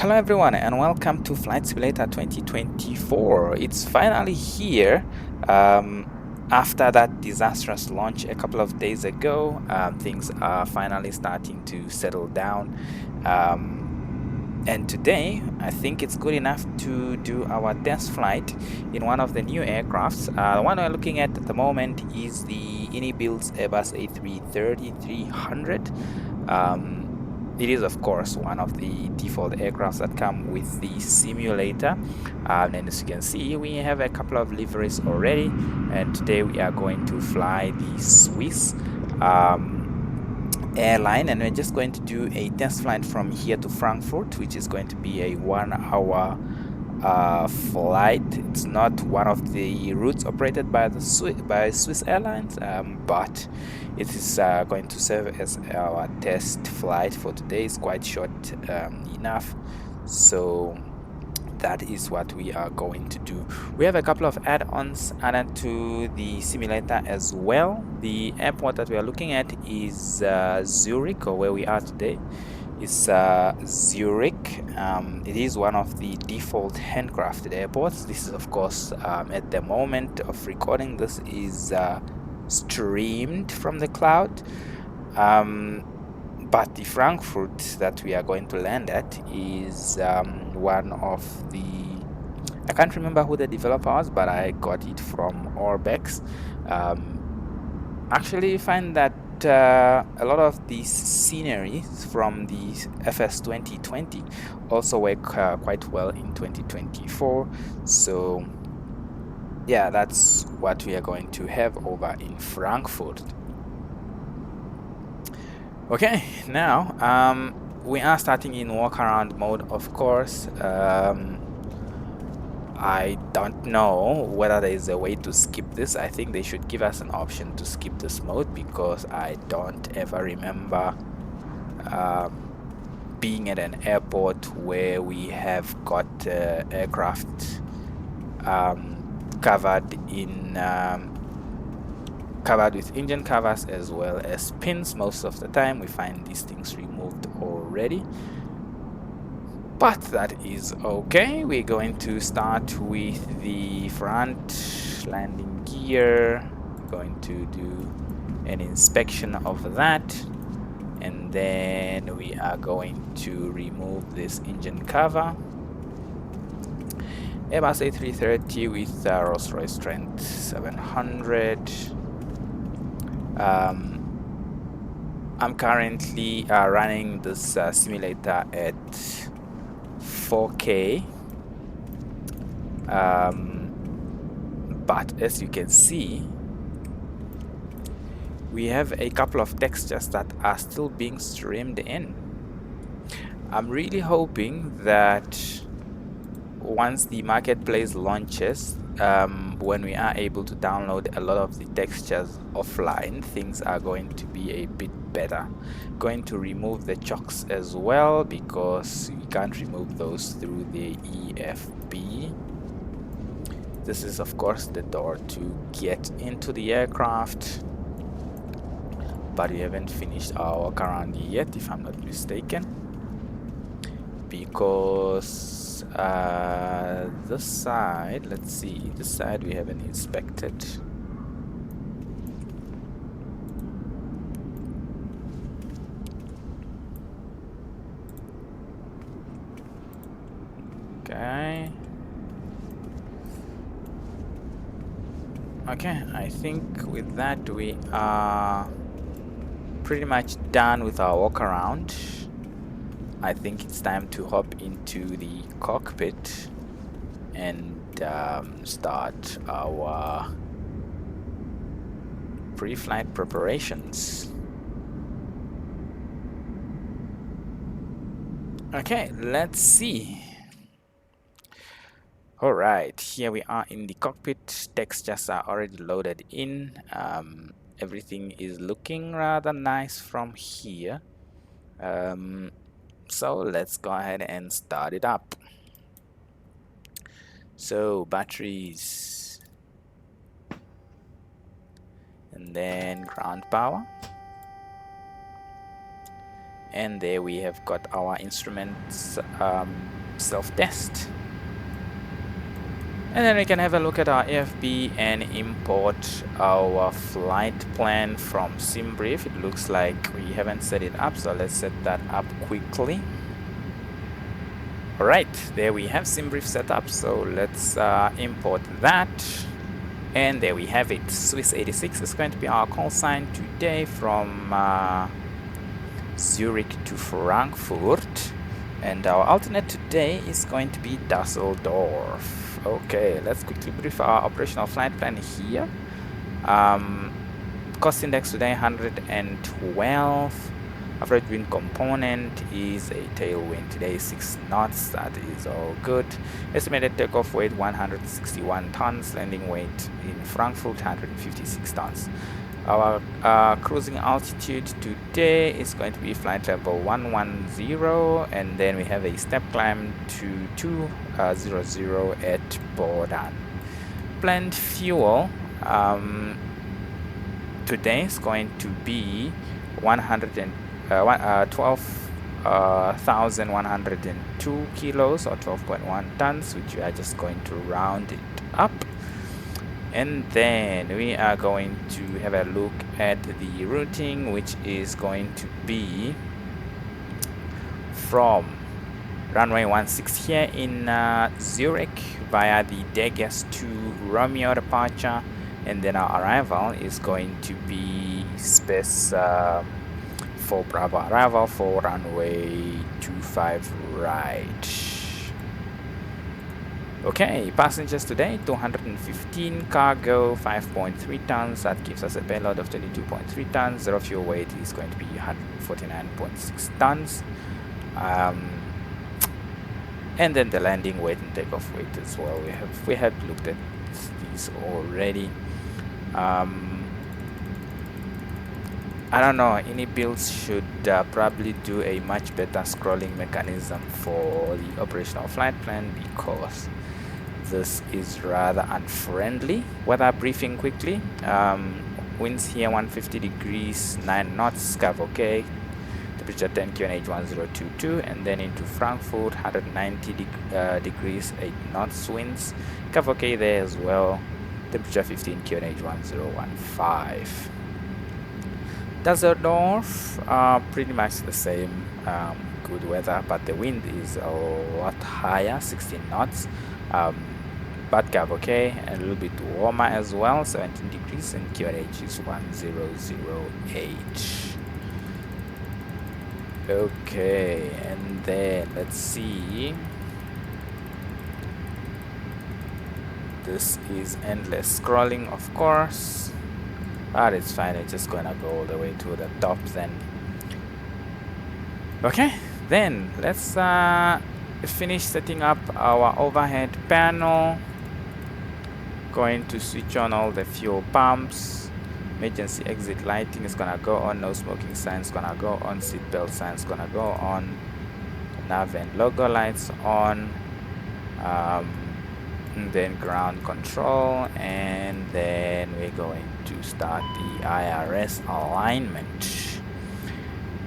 Hello everyone and welcome to Flight Simulator 2024. It's finally here after that disastrous launch a couple of days ago. Things are finally starting to settle down, and today I think it's good enough to do our test flight in one of the new aircrafts. The one we're looking at the moment is the Build's Airbus A330 300. It is, of course, one of the default aircrafts that come with the simulator. And as you can see, we have a couple of liveries already. And today we are going to fly the Swiss airline. And we're just going to do a test flight from here to Frankfurt, which is going to be a 1-hour flight. It's not one of the routes operated by the Swiss Airlines, but it is going to serve as our test flight for today. It's quite short enough, so that is what we are going to do. We have a couple of add-ons added to the simulator as well. The airport that we are looking at is Zurich, or where we are today. It's Zurich. It is one of the default handcrafted airports. This is, of course, at the moment of recording, this is streamed from the cloud. But the Frankfurt that we are going to land at is one of the... I can't remember who the developer was, but I got it from Orbex. Actually, find that a lot of the scenery from the FS 2020 also work quite well in 2024. So yeah, that's what we are going to have over in Frankfurt. Okay, now we are starting in walk around mode, of course. I don't know whether there is a way to skip this. I think they should give us an option to skip this mode, because I don't ever remember being at an airport where we have got aircraft covered with engine covers as well as pins. Most of the time we find these things removed already, but that is okay. We're going to start with the front landing gear. We're going to do an inspection of that, and then we are going to remove this engine cover. Airbus A330 with Rolls-Royce Trent 700. I'm currently running this simulator at 4K, but as you can see, we have a couple of textures that are still being streamed in. I'm really hoping that once the marketplace launches, when we are able to download a lot of the textures offline, things are going to be a bit better. Going to remove the chocks as well, because you can't remove those through the EFB. This is, of course, the door to get into the aircraft, but we haven't finished our walk around yet, if I'm not mistaken, because this side, let's see, this side we haven't inspected. Okay, I think with that we are pretty much done with our walk around. I think it's time to hop into the cockpit and start our pre-flight preparations. Okay, let's see. All right, here we are in the cockpit. Textures are already loaded in. Everything is looking rather nice from here. So let's go ahead and start it up. So batteries, and then ground power, And there we have got our instruments self-test. And then we can have a look at our AFB and import our flight plan from SimBrief. It looks like we haven't set it up, so let's set that up quickly. Alright, there we have SimBrief set up, so let's import that. And there we have it. Swiss 86 is going to be our call sign today from Zurich to Frankfurt. And our alternate today is going to be Dusseldorf. Okay, let's quickly brief our operational flight plan here. Cost index today 112. Average wind component is a tailwind today, 6 knots. That is all good. Estimated takeoff weight 161 tons. Landing weight in Frankfurt 156 tons. Our cruising altitude today is going to be flight level 110, and then we have a step climb to 200 at Addons. Planned fuel today is going to be 12,102 kilos, or 12.1 tons, which we are just going to round it up. And then we are going to have a look at the routing, which is going to be from runway 16 here in Zurich via the Degas to Romeo departure, and then our arrival is going to be space for Bravo arrival for runway 25 right. Okay, passengers today 215, cargo 5.3 tons. That gives us a payload of 22.3 tons. Zero fuel weight is going to be 149.6 tons. And then the landing weight and takeoff weight as well. We have looked at these already. I don't know, any builds should probably do a much better scrolling mechanism for the operational flight plan, because this is rather unfriendly. Weather briefing quickly. Winds here 150 degrees, 9 knots, scav okay. Temperature 10 QNH 1022, and then into Frankfurt 190 degrees, 8 knots winds, scav okay there as well. Temperature 15 QNH 1015. Dusseldorf, pretty much the same, good weather, but the wind is a lot higher, 16 knots. But scav okay, and a little bit warmer as well, 17 degrees, and QNH is 1008. Okay, and then let's see. This is endless scrolling, of course, but it's fine. It's just gonna go all the way to the top then. Okay, then let's finish setting up our overhead panel. Going to switch on all the fuel pumps. Emergency exit lighting is gonna go on. No smoking signs gonna go on. Seatbelt signs gonna go on. Nav and logo lights on. And then ground control, and then we're going to start the IRS alignment.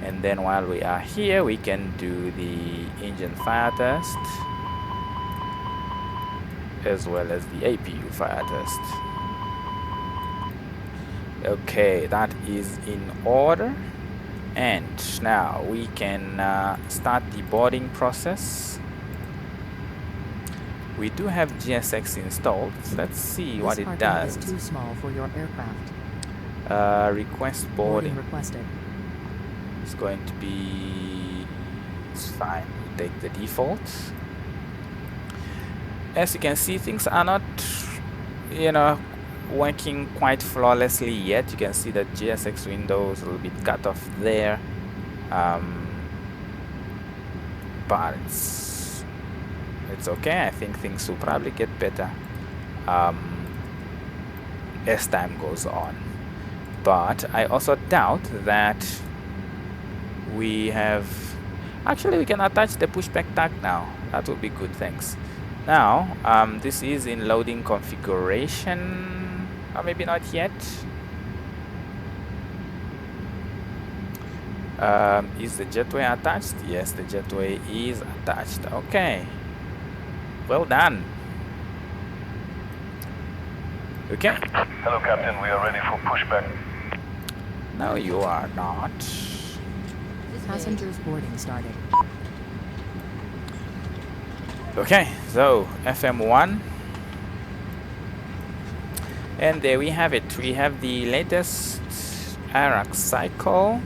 And then while we are here, we can do the engine fire test as well as the APU fire test. Okay, that is in order, and now we can start the boarding process. We do have GSX installed. Let's see what it does. This is too small for your aircraft. Request boarding. Requested. It's going to be, it's fine. We'll take the default. As you can see, things are not, working quite flawlessly yet. You can see that GSX window is a little bit cut off there, but it's okay. I think things will probably get better as time goes on, but I also doubt that we have, actually we can attach the pushback tag now. That would be good. Thanks. Now this is in loading configuration, or maybe not yet. Is the jetway attached? Yes, the jetway is attached. Okay. Well done. Okay. Hello, Captain. We are ready for pushback. No, you are not. Passengers boarding started. Okay, so FM1. And there we have it. We have the latest Iraq cycle.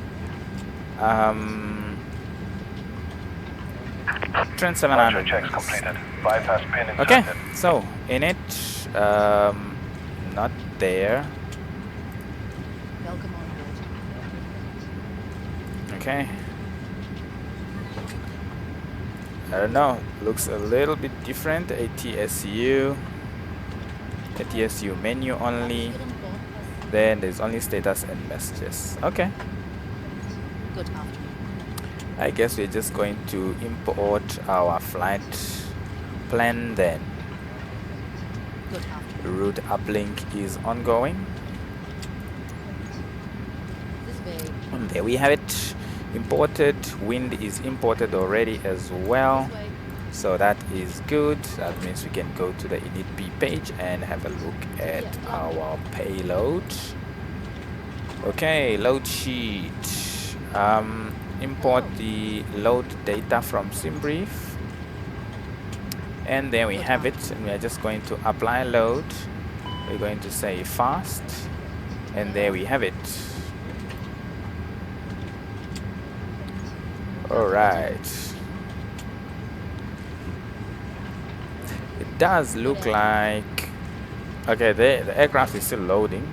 Trend 700. Checks completed. Bypass pin inserted. Okay, so in it, not there. Welcome on board. Okay. I don't know. Looks a little bit different. ATSU menu only. Then there's only status and messages. Okay. Good afternoon. I guess we're just going to import our flight plan then. Good afternoon. Route uplink is ongoing. This way. And there we have it. Imported. Wind is imported already as well. This way. So that is good. That means we can go to the EDDF page and have a look at our payload. Okay, load sheet. Import the load data from SimBrief. And there we have it. And we are just going to apply load. We're going to say fast. And there we have it. Alright. It does look like, okay, the aircraft is still loading,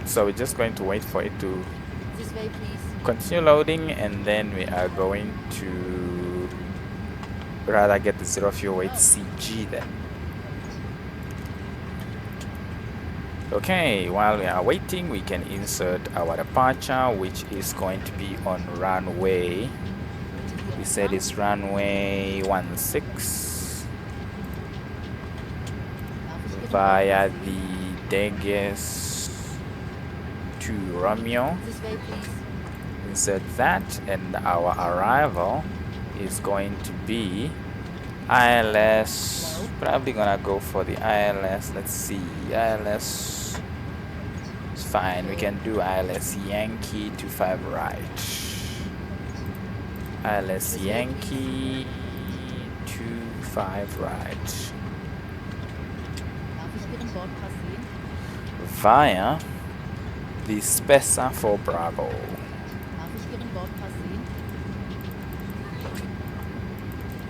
so we're just going to wait for it to This way, please. continue loading, and then we are going to rather get the zero fuel weight CG then. Okay, while we are waiting, we can insert our departure, which is going to be on runway, we said it's runway 16 via the Degas to Romeo. This way, please. Insert that, and our arrival is going to be ILS. Probably gonna go for the ILS. Let's see, ILS. It's fine. We can do ILS Yankee 25 right. ILS Yankee 25 right. Darf ich Ihren Bordpass sehen? Via the Spessa for Bravo. Darf ich Ihren Bordpass sehen?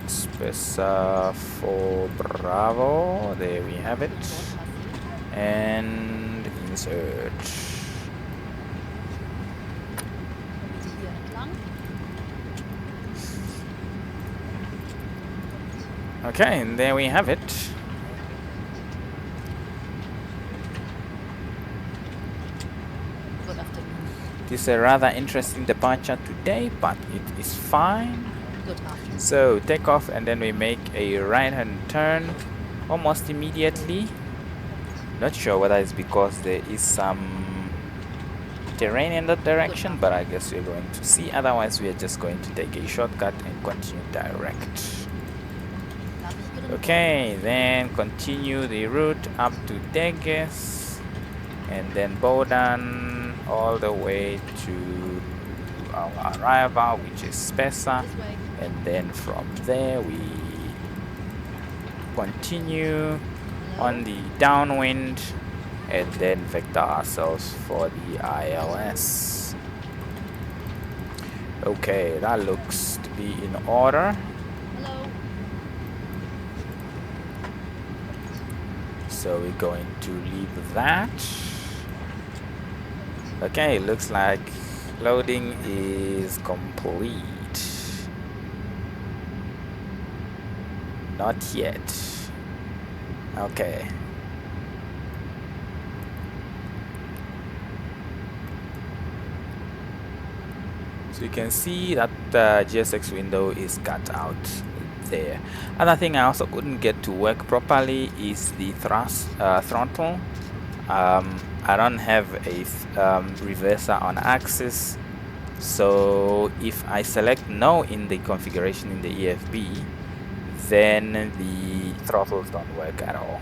Spessa for Bravo. There we have it. Bordpass sehen? And insert. Bitte hier entlang. Okay, and there we have it. Good afternoon. It is a rather interesting departure today, but it is fine. Good afternoon. So take off, and then we make a right-hand turn almost immediately. Not sure whether it's because there is some terrain in that direction, but I guess we're going to see. Otherwise, we are just going to take a shortcut and continue direct. Darf ich Ihren Okay, then continue the route up to Degas, and then Bodan all the way to our arrival, which is Spessa, This way. and then from there we continue on the downwind and then vector ourselves for the ILS. Okay, that looks to be in order. Hello. So we're going to leave that. Okay, looks like loading is complete. Not yet. Okay. So you can see that the GSX window is cut out there. Another thing I also couldn't get to work properly is the throttle. I don't have a reverser on axis, So if I select no in the configuration in the EFB, then the throttles don't work at all.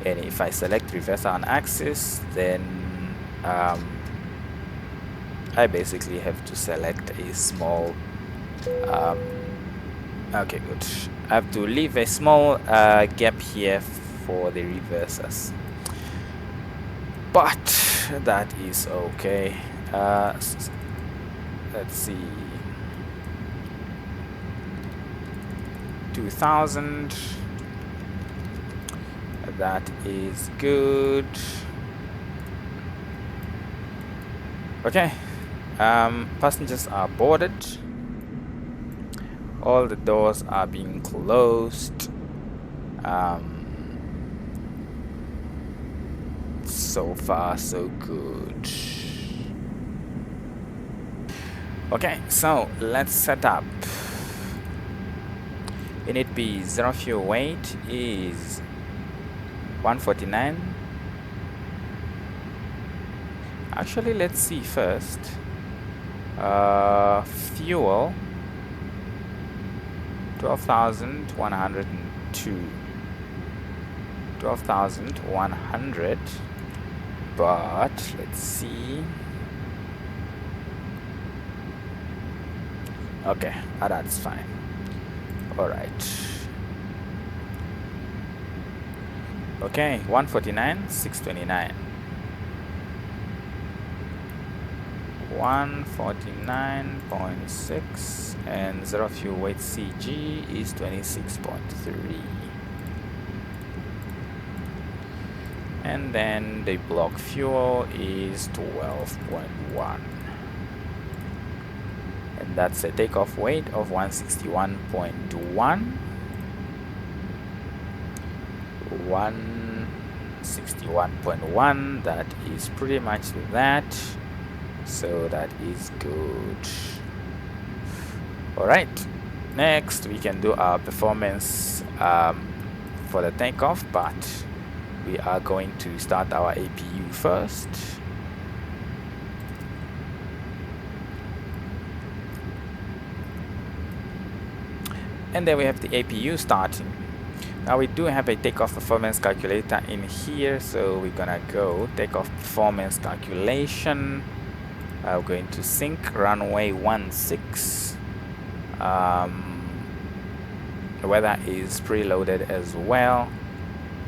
And if I select reverse on axis, then I basically have to select a small okay, good. I have to leave a small gap here for the reversers, but that is okay. Let's see, 2000, that is good. Okay, passengers are boarded. All the doors are being closed. So far so good. Okay, so let's set up. Unit B, zero fuel weight is 149. Actually, let's see first. Fuel 12,102. 12,100. But let's see. Okay, that's fine. All right. Okay, 149, 629. 149.6 and zero fuel weight CG is 26.3. And then the block fuel is 12.1. And that's a takeoff weight of 161.1. 161.1, that is pretty much that. So that is good. All right, next we can do our performance for the takeoff, but we are going to start our APU first. And then we have the APU starting. Now we do have a takeoff performance calculator in here, so we're gonna go takeoff performance calculation. We're going to sync runway 16. The weather is preloaded as well.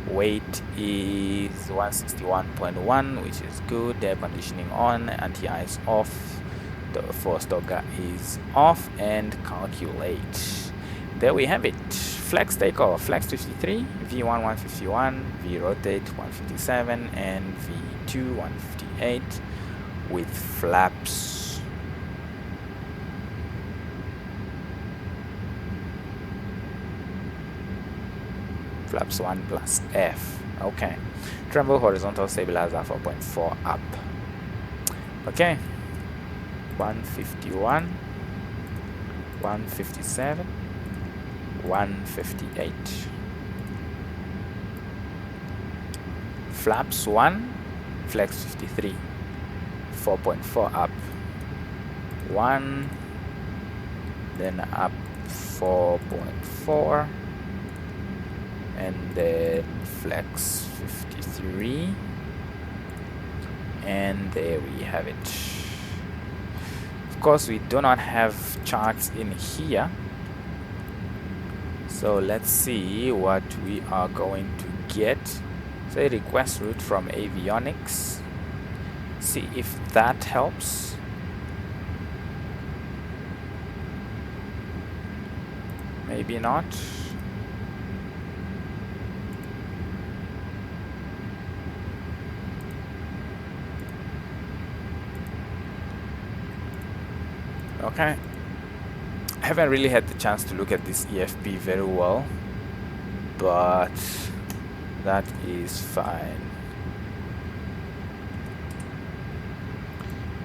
Weight is 161.1, which is good. Air conditioning on, anti-ice off, the force dogger is off, and calculate. There we have it. Flex takeoff, flex 53, V1 151, V rotate 157, and V2 158 with flaps. Flaps 1 plus F. Okay. Tremble horizontal stabilizer 4.4 up. Okay. 151, 157, 158. Flaps 1, flex 53, 4.4 up. 1, then up 4.4, and then flex 53, and there we have it. Of course, we do not have charts in here, so let's see what we are going to get. Say request route from avionics, see if that helps. Maybe not. Okay, I haven't really had the chance to look at this EFB very well, but that is fine.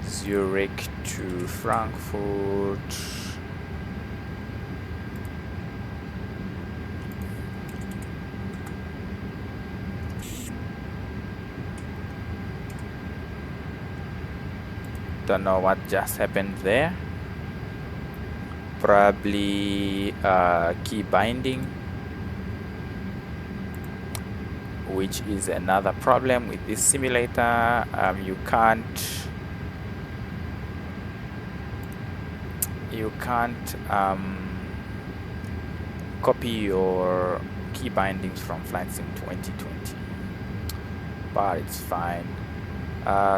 Zurich to Frankfurt. Don't know what just happened there. Probably key binding, which is another problem with this simulator. You can't copy your key bindings from Flight Sim 2020, but it's fine.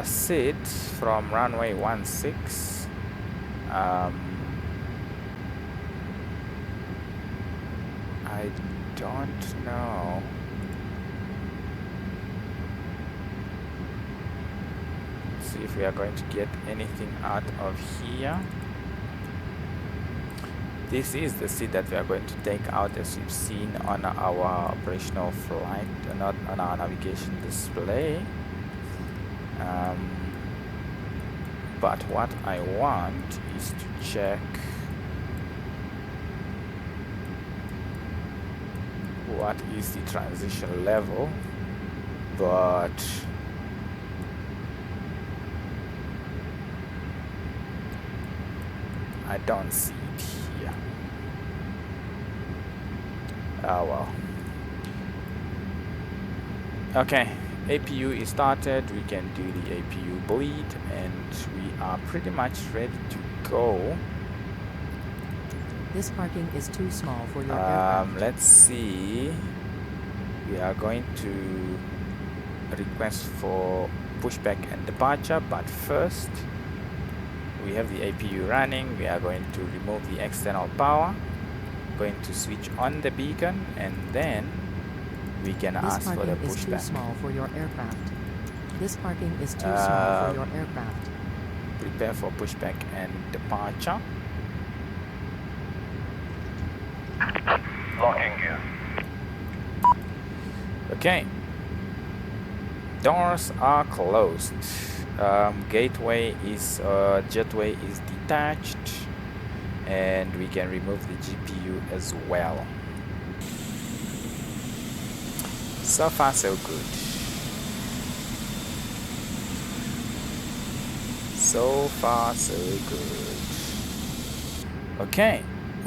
Sit from runway 16. I don't know. See if we are going to get anything out of here. This is the seat that we are going to take out, as you've seen on our operational flight, not on our navigation display. But what I want is to check what is the transition level, but I don't see it here. Oh well. Okay, APU is started. We can do the APU bleed, and we are pretty much ready to go. This parking is too small for your aircraft. Let's see. We are going to request for pushback and departure, but first we have the APU running. We are going to remove the external power, going to switch on the beacon, and then we can ask for the pushback. This parking is too small for your aircraft. This parking is too small for your aircraft. Prepare for pushback and departure. Locking gear. Okay. Doors are closed. Gateway is jetway is detached, and we can remove the GPU as well. So far so good. So far so good. Okay,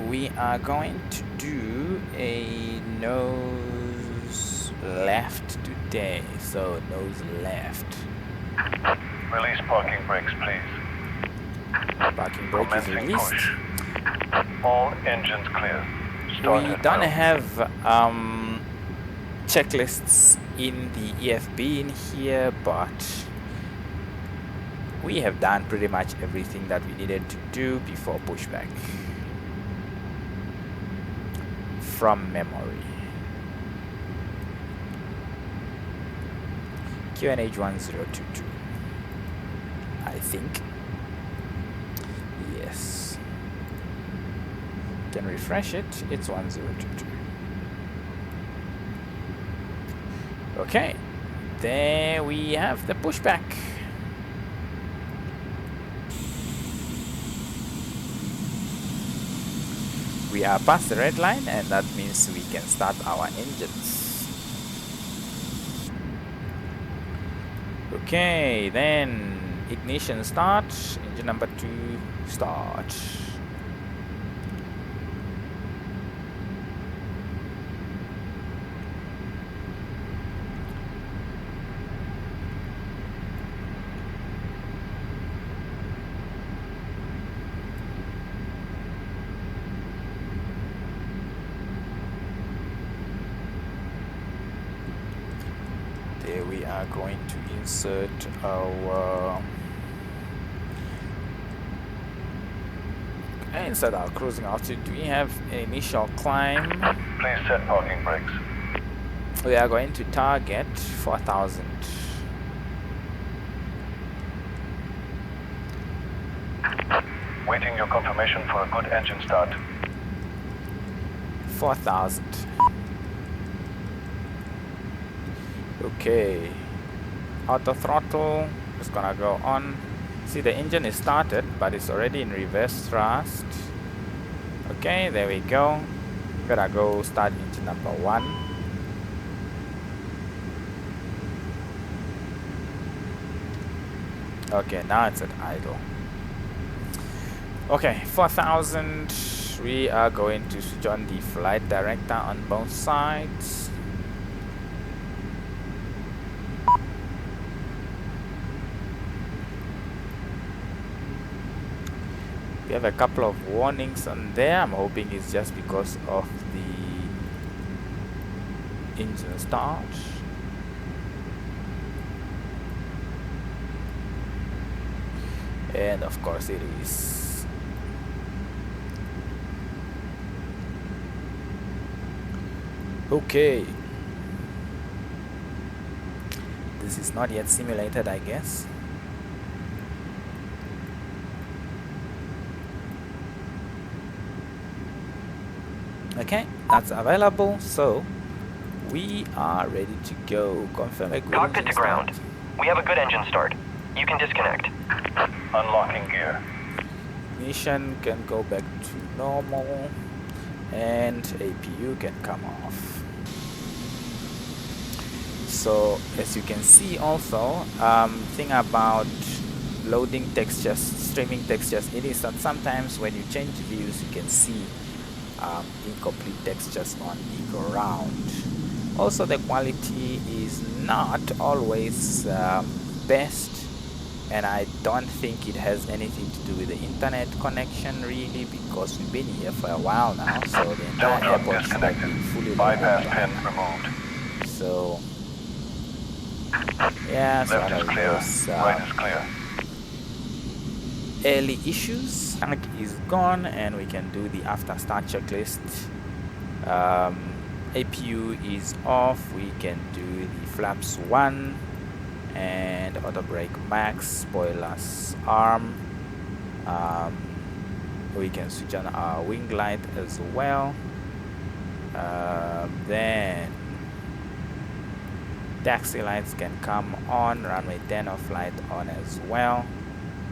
we are going to do a nose left today. So nose left. Release parking brakes, please. Parking brake is Commencing released. push. All engines clear. Start We at don't will. have checklists in the EFB in here, but we have done pretty much everything that we needed to do before pushback from memory. QNH 1022, I think. Yes. Can refresh it. It's 1022. Okay, there we have the pushback. We are past the red line, and that means we can start our engines. Okay, then ignition start, engine number 2 start. There we are going to insert our cruising altitude. We have an initial climb. Please set parking brakes. We are going to target 4,000. Waiting your confirmation for a good engine start. 4,000. Okay, auto throttle is gonna go on. See, the engine is started, but it's already in reverse thrust. Okay, there we go. Gotta go start engine number 1. Okay, now it's at idle. Okay, 4000. We are going to switch on the flight director on both sides. We have a couple of warnings on there. I'm hoping it's just because of the engine start. And of course it is. Okay. This is not yet simulated, I guess. Okay, that's available, so we are ready to go. Confirm a good Cockpit to engine ground. start. We have a good engine start. You can disconnect. Unlocking gear. Ignition can go back to normal, and APU can come off. So as you can see also, thing about loading textures, streaming textures, it is that sometimes when you change views you can see incomplete textures on the ground. Also the quality is not always best, and I don't think it has anything to do with the internet connection really, because we've been here for a while now, so the entire Cylinder airport should have disconnected. been fully loaded Bypass by pin now. removed. So yeah, so Left is clear. those Right is clear. early issues. Tank is gone, and we can do the after start checklist. APU is off. We can do the flaps 1 and auto brake max, spoilers arm. We can switch on our wing light as well. Then taxi lights can come on, runway 10 or flight on as well.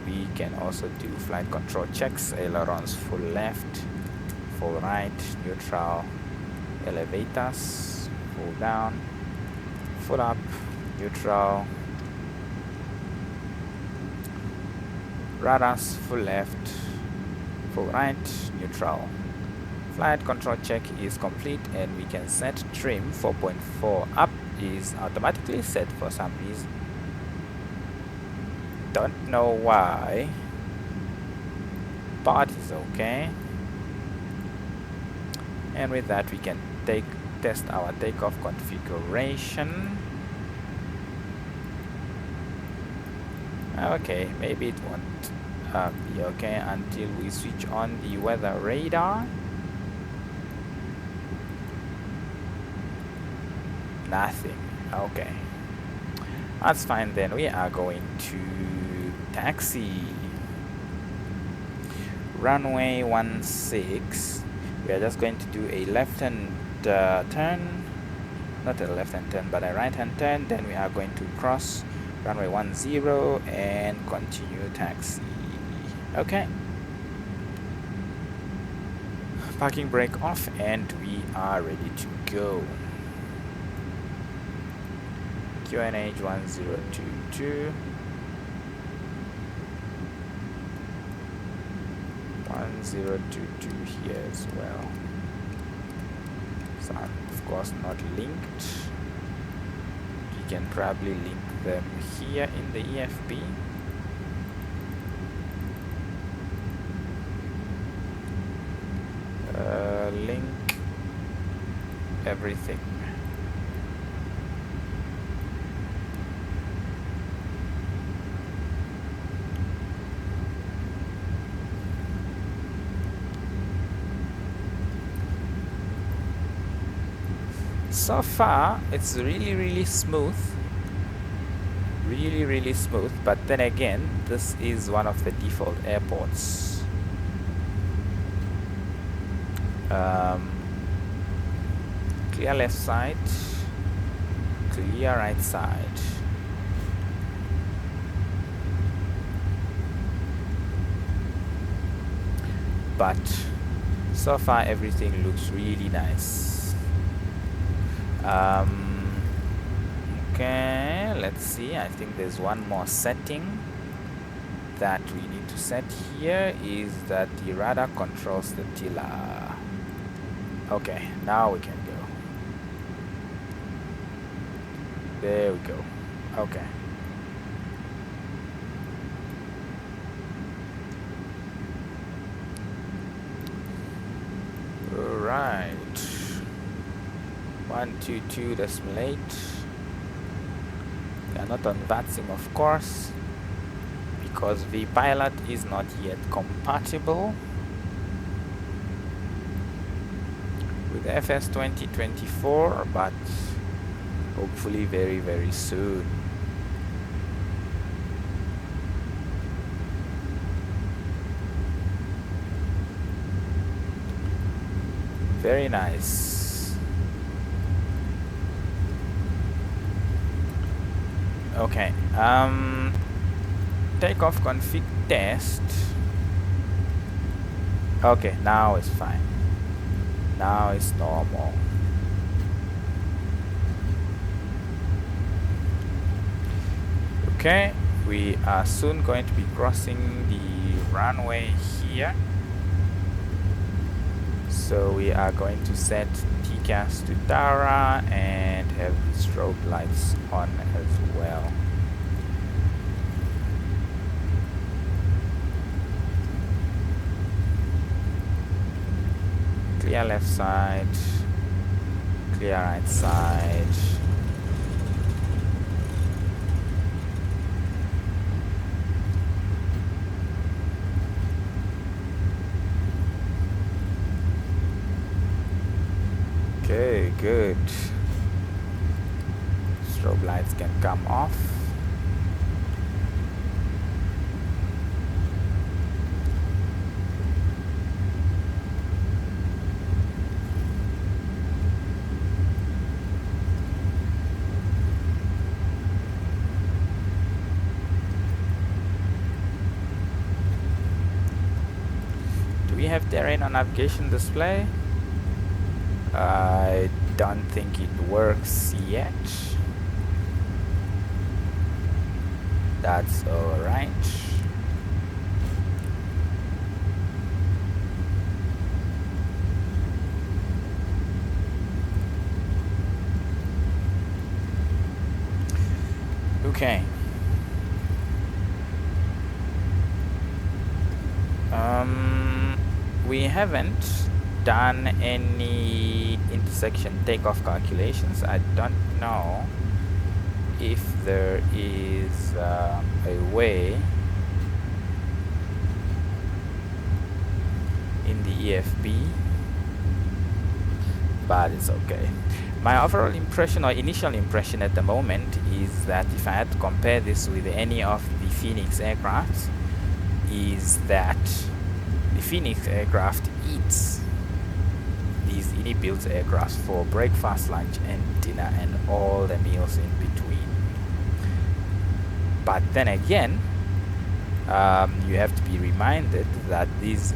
We can also do flight control checks, ailerons full left, full right, neutral, elevators full down, full up, neutral, radars full left, full right, neutral. Flight control check is complete, and we can set trim 4.4 up is automatically set for some reason. Don't know why, but it's okay. And with that we can test our takeoff configuration. Okay, maybe it won't be okay until we switch on the weather radar. Nothing. Okay, that's fine. Then we are going to taxi. Runway 16. We are just going to do a left-hand turn, not a left-hand turn, but a right-hand turn. Then we are going to cross runway 10 and continue taxi. Okay. Parking brake off, and we are ready to go. QNH 1022. 1022 here as well. So of course not linked. You can probably link them here in the EFB. Link everything. So far it's really smooth, really smooth, but then again this is one of the default airports. Clear left side, clear right side. But so far everything looks really nice. Okay, let's see. I think there's one more setting. that we need to set here is that the radar controls the tiller. Okay, now we can go. There we go. Okay. Alright. 122.8. We are not on VATSIM, of course, because the pilot is not yet compatible with FS 2024, but hopefully very, very soon. Very nice. Okay, takeoff config test. Okay, now it's fine. Now it's normal. Okay, we are soon going to be crossing the runway here. So we are going to set TCAS to Tara and have the strobe lights on as well. Clear left side, clear right side. Okay, good. Strobe lights can come off. Do we have terrain on navigation display? I don't think it works yet. That's alright. Okay. We haven't done any intersection takeoff calculations. I don't know if there is a way in the EFB, but it's okay. My overall impression or initial impression at the moment is that if I had to compare this with any of the Phoenix aircraft, is that the Phoenix aircraft eats these built aircraft for breakfast, lunch and dinner and all the meals in between. But then again, you have to be reminded that these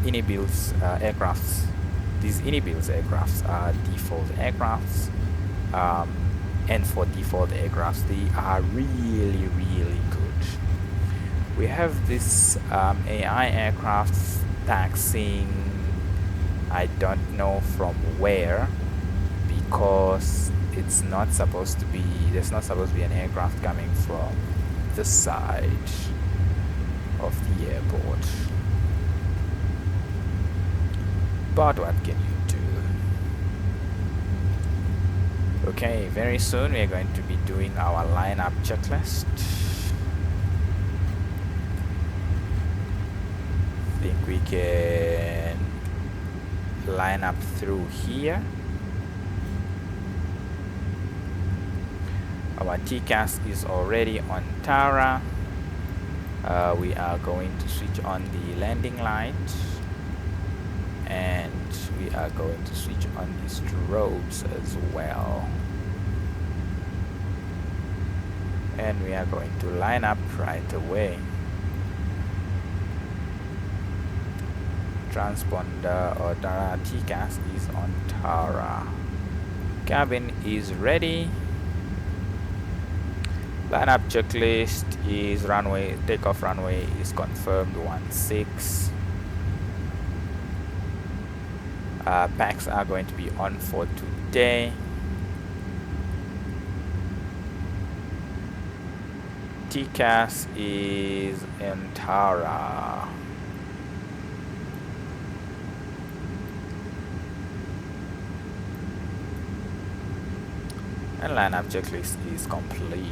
Unibuilt aircrafts, these Unibuilt aircrafts are default aircrafts, and for default aircrafts they are really, really good. We have this AI aircraft taxiing, I don't know from where, because it's not supposed to be, there's not supposed to be an aircraft coming from the side of the airport. But what can you do? Okay, very soon we are going to be doing our lineup checklist. I think we can line up through here. Our TCAS is already on Tara. We are going to switch on the landing light, and we are going to switch on the strobes as well. And we are going to line up right away. Transponder or Tara TCAS is on Tara. Cabin is ready. Lineup checklist is runway takeoff runway is confirmed 16. Packs are going to be on for today. TCAS is in Tara. And lineup checklist is complete.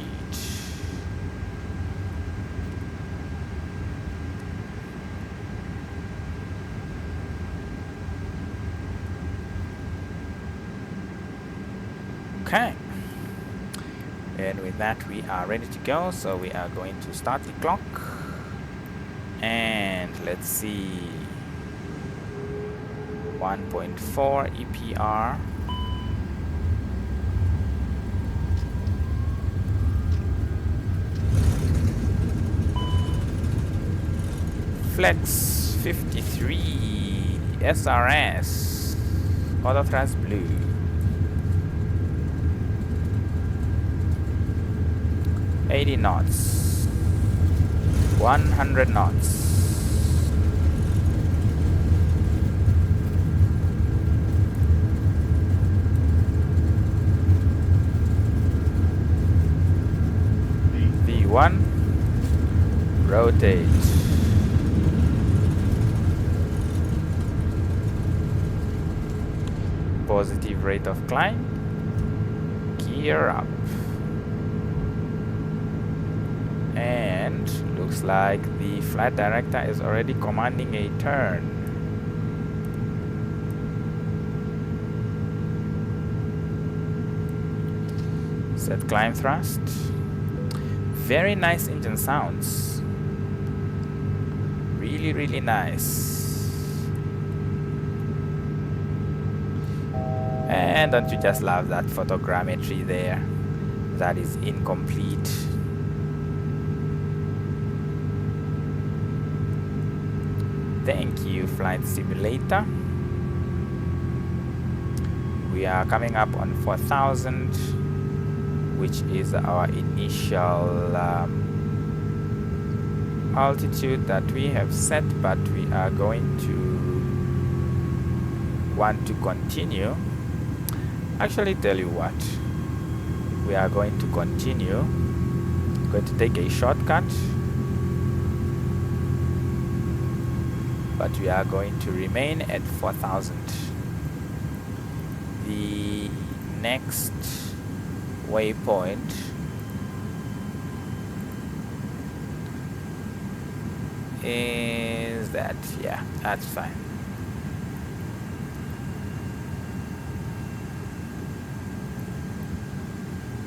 Okay. And with that we are ready to go, so we are going to start the clock. And let's see. 1.4 EPR. Flex 53 SRS auto thrust blue. 80 knots, 100 knots. V1, rotate. Positive rate of climb, gear up. And looks like the flight director is already commanding a turn. Set climb thrust. Very nice engine sounds. Really, really nice. And don't you just love that photogrammetry there? That is incomplete. Thank you, Flight Simulator. We are coming up on 4,000, which is our initial altitude that we have set, but we are going to want to continue. Actually, tell you what, we are going to continue. Going to take a shortcut, but we are going to remain at 4,000. The next waypoint is that. Yeah, that's fine.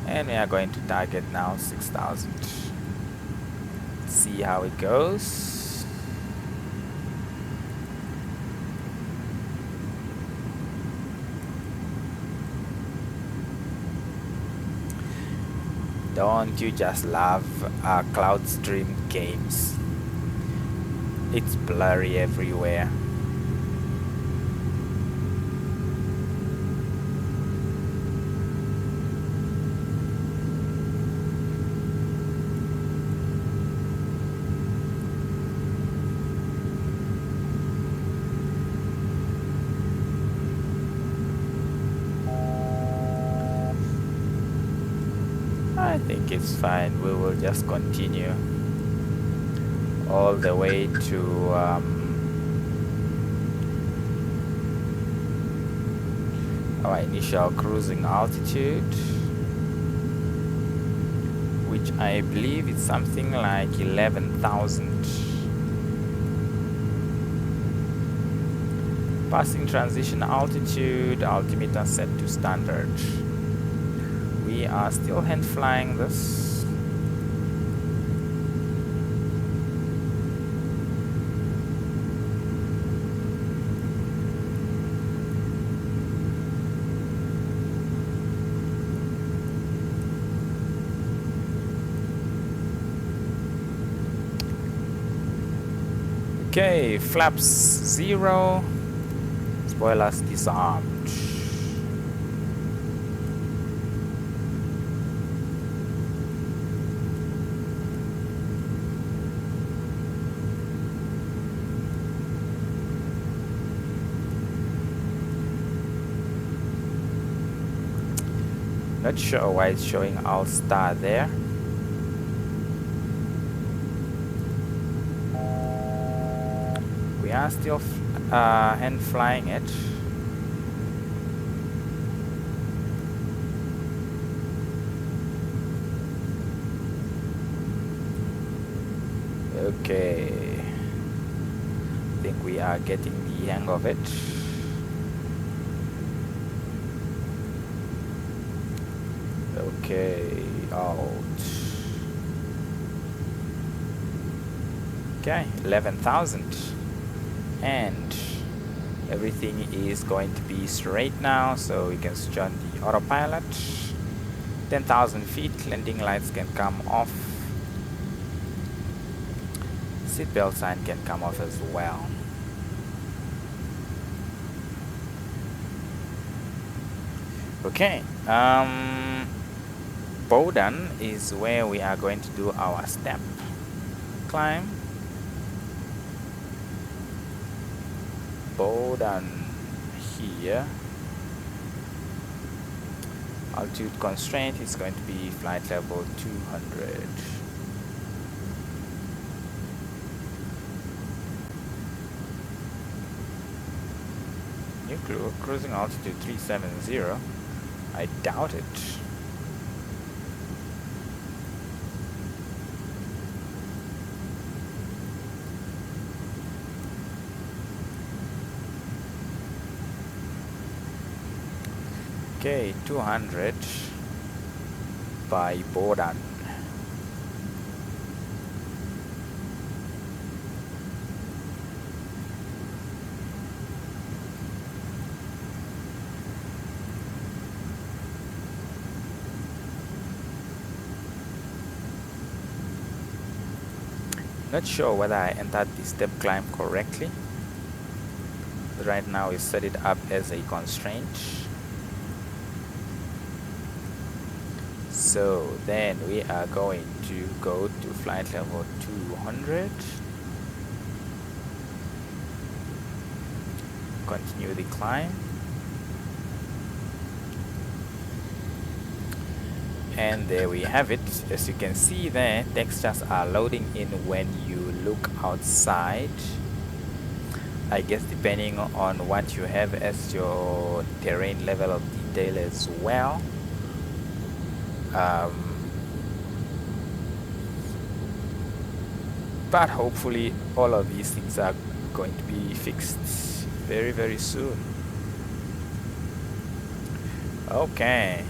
And we are going to target now 6,000. See how it goes. Don't you just love cloud stream games? It's blurry everywhere. I think it's fine. We will just continue all the way to our initial cruising altitude, which I believe is something like 11,000. Passing transition altitude, altimeter set to standard. We are still hand flying this. Okay, flaps 0, spoilers disarmed. Not sure why it's showing all star there. We are still hand flying it. Okay, I think we are getting the hang of it. Okay, out. Okay, 11,000, and everything is going to be straight now, so we can switch on the autopilot. 10,000 feet, landing lights can come off. Seatbelt sign can come off as well. Okay, Bowden is where we are going to do our step climb. Bowden here. Altitude constraint is going to be flight level 200. New cruising altitude 370. I doubt it. Okay, 200 by Bowden. Not sure whether I entered the step climb correctly. Right now we set it up as a constraint. So then we are going to go to flight level 200. Continue the climb. And there we have it. As you can see there, textures are loading in when you look outside. I guess depending on what you have as your terrain level of detail as well. But hopefully all of these things are going to be fixed very, very soon. Okay.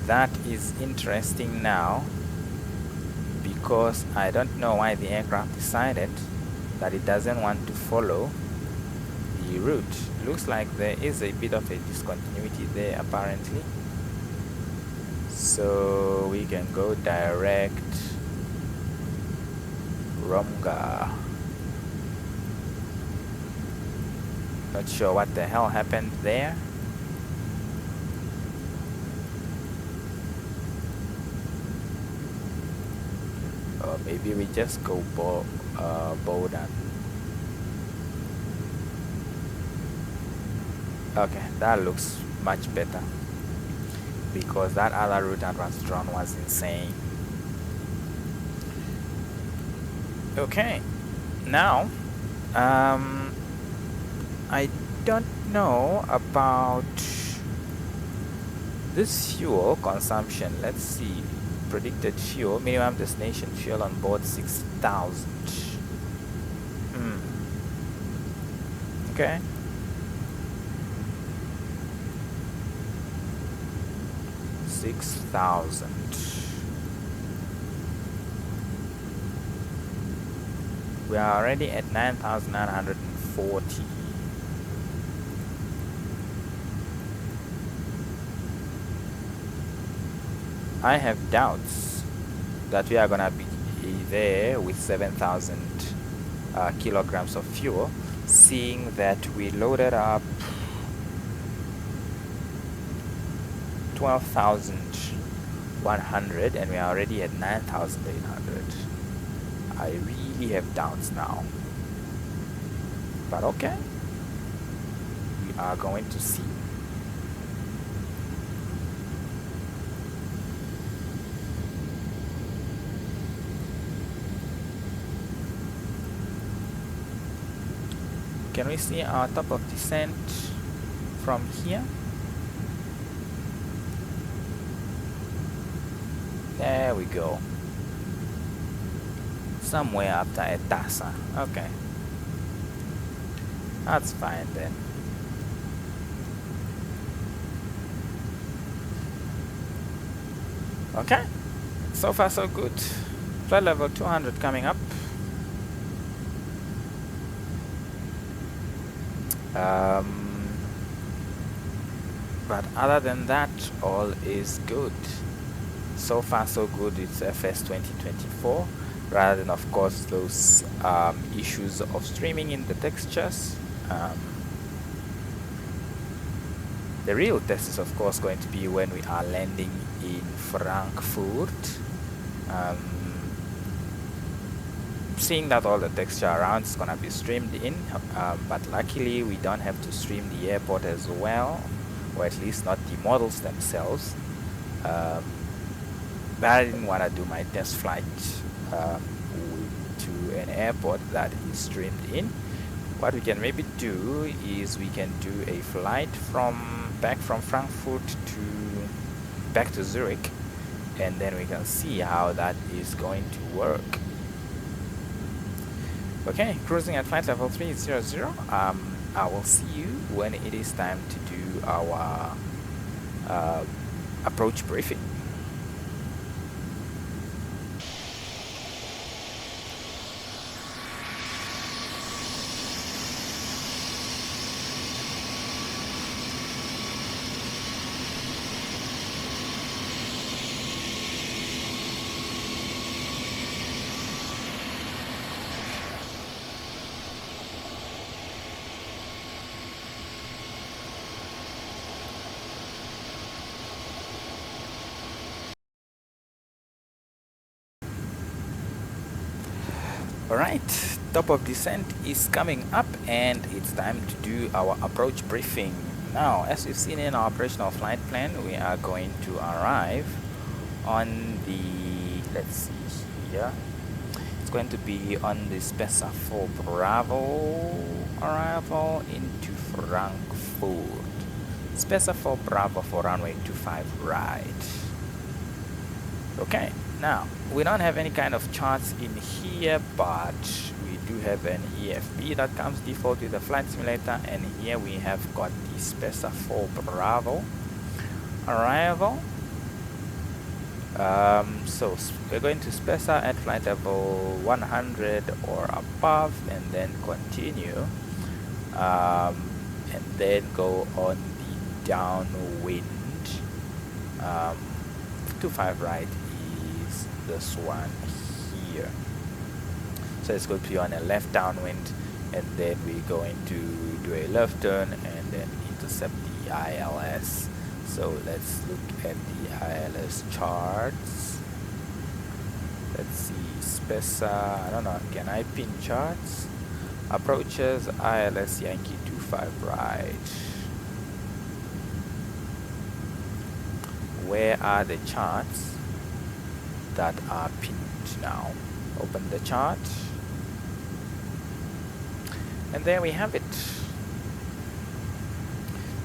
That is interesting now, because I don't know why the aircraft decided that it doesn't want to follow the route. Looks like there is a bit of a discontinuity there apparently. So we can go direct Romga. Not sure what the hell happened there. Or maybe we just go Bowden. Okay, that looks much better, because that other route that was drawn was insane. Okay, now I don't know about this fuel consumption. Let's see. Predicted fuel, minimum destination fuel on board 6,000. Okay. $6,000. We are already at 9,940. I have doubts that we are gonna be there with 7,000 kilograms of fuel, seeing that we loaded up 12,100 and we are already at 9,800. I really have doubts now, but okay, we are going to see. can we see our top of descent from here? There we go. Somewhere after Etasa. Okay. That's fine then. Okay. So far so good. Flight level 200 coming up. But other than that, all is good. So far so good. It's FS 2024, rather than of course those issues of streaming in the textures. The real test is of course going to be when we are landing in Frankfurt. Seeing that all the texture around is gonna be streamed in, but luckily we don't have to stream the airport as well, or at least not the models themselves. But I didn't want to do my test flight to an airport that is streamed in. What we can maybe do is we can do a flight back from Frankfurt back to Zurich, and then we can see how that is going to work. Okay, cruising at flight level 300. I will see you when it is time to do our approach briefing. Alright, top of descent is coming up and it's time to do our approach briefing. Now, as we've seen in our operational flight plan, we are going to arrive on the, let's see here, it's going to be on the Spesa 4 Bravo arrival into Frankfurt. Spesa 4 Bravo for runway 25 right. Okay. Now, we don't have any kind of charts in here, but we do have an EFB that comes default with the flight simulator, and here we have got the Spesa 4 Bravo arrival. So we're going to Spesa at flight level 100 or above, and then continue, and then go on the downwind. 25 right. This one here, so it's going to be on a left downwind, and then we're going to do a left turn and then intercept the ILS. So let's look at the ILS charts. Let's see, Spesa, I don't know, can I pin charts? Approaches ILS Yankee 25 right. Where are the charts that are pinned now? Open the chart, and there we have it.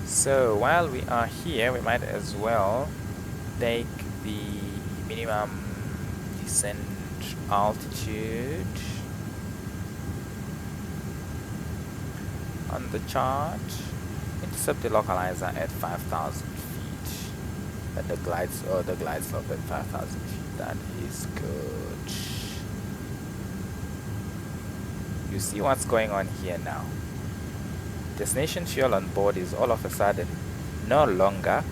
So while we are here, we might as well take the minimum descent altitude on the chart, intercept the localizer at 5,000 feet, and the glide slope at 5,000 feet. That is good. You see what's going on here now. Destination fuel on board is all of a sudden no longer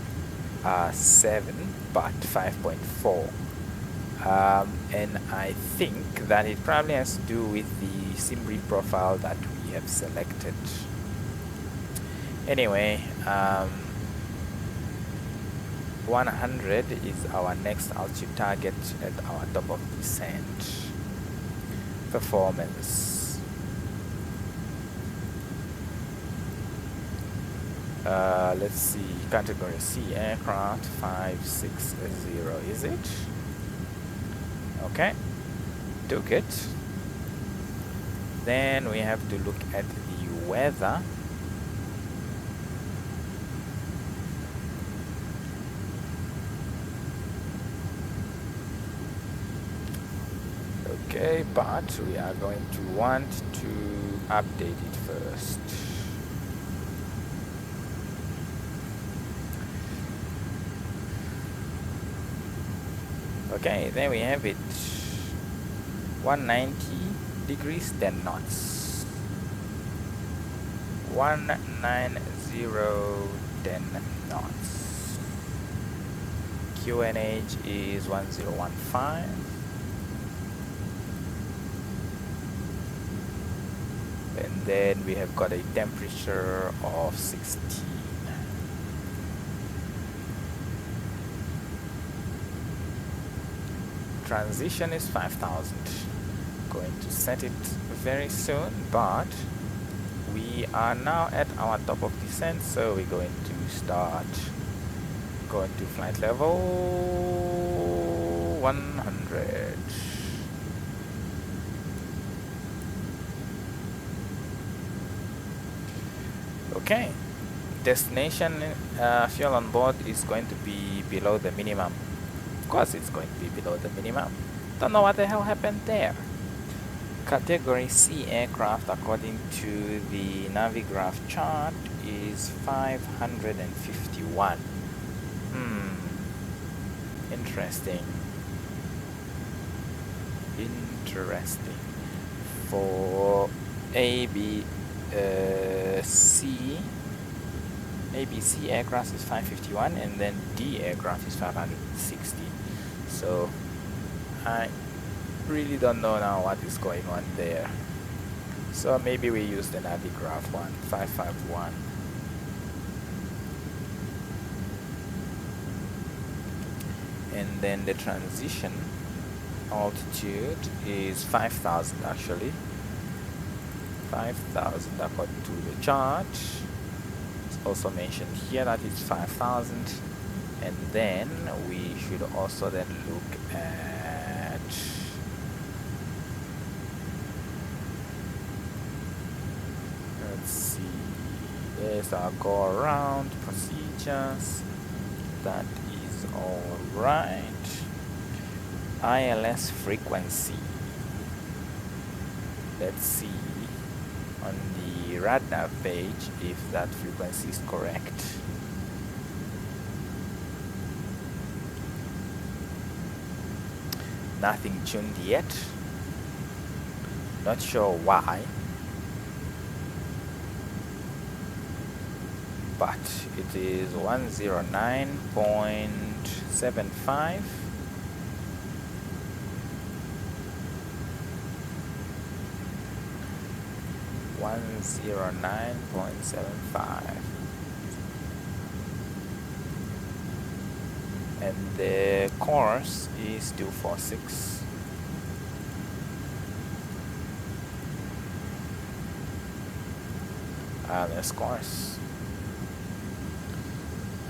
7 but 5.4. And I think that it probably has to do with the sim brief profile that we have selected. Anyway, 100 is our next altitude target at our top of descent. Performance. Let's see, category C aircraft 560, is it? Okay, took it. Then we have to look at the weather. Okay, but we are going to want to update it first. Okay, there we have it. 190 degrees, 10 knots. 190, 10 knots. QNH is 1015. And then we have got a temperature of 16. Transition is 5000. Going to set it very soon, but we are now at our top of descent, so we're going to start going to flight level 100. Okay, destination fuel on board is going to be below the minimum. Of course it's going to be below the minimum. Don't know what the hell happened there. Category C aircraft, according to the Navigraph chart, is 551. Interesting. Interesting. For ABC aircraft is 551, and then D aircraft is 560. So I really don't know now what is going on there. So maybe we use the Navigraph one, 551. And then the transition altitude is 5000 actually. 5000 according to the chart. It's also mentioned here that it's 5000. And then we should also then look at let's see, there's our go around procedures. That is all right. ILS frequency, let's see on the radar page if that frequency is correct. Nothing tuned yet. Not sure why, but it is 109.75. And the course is 246. ILS course.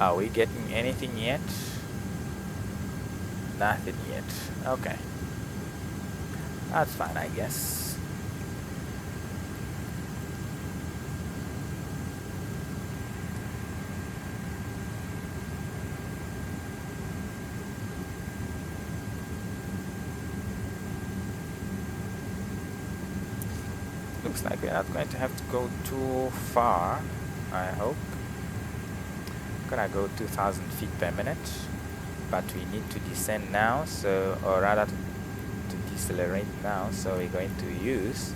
Are we getting anything yet? Nothing yet. Okay. That's fine, I guess. Looks like we're not going to have to go too far, I hope. Gonna go 2000 feet per minute, but we need to descend now, so, or rather to decelerate now, so we're going to use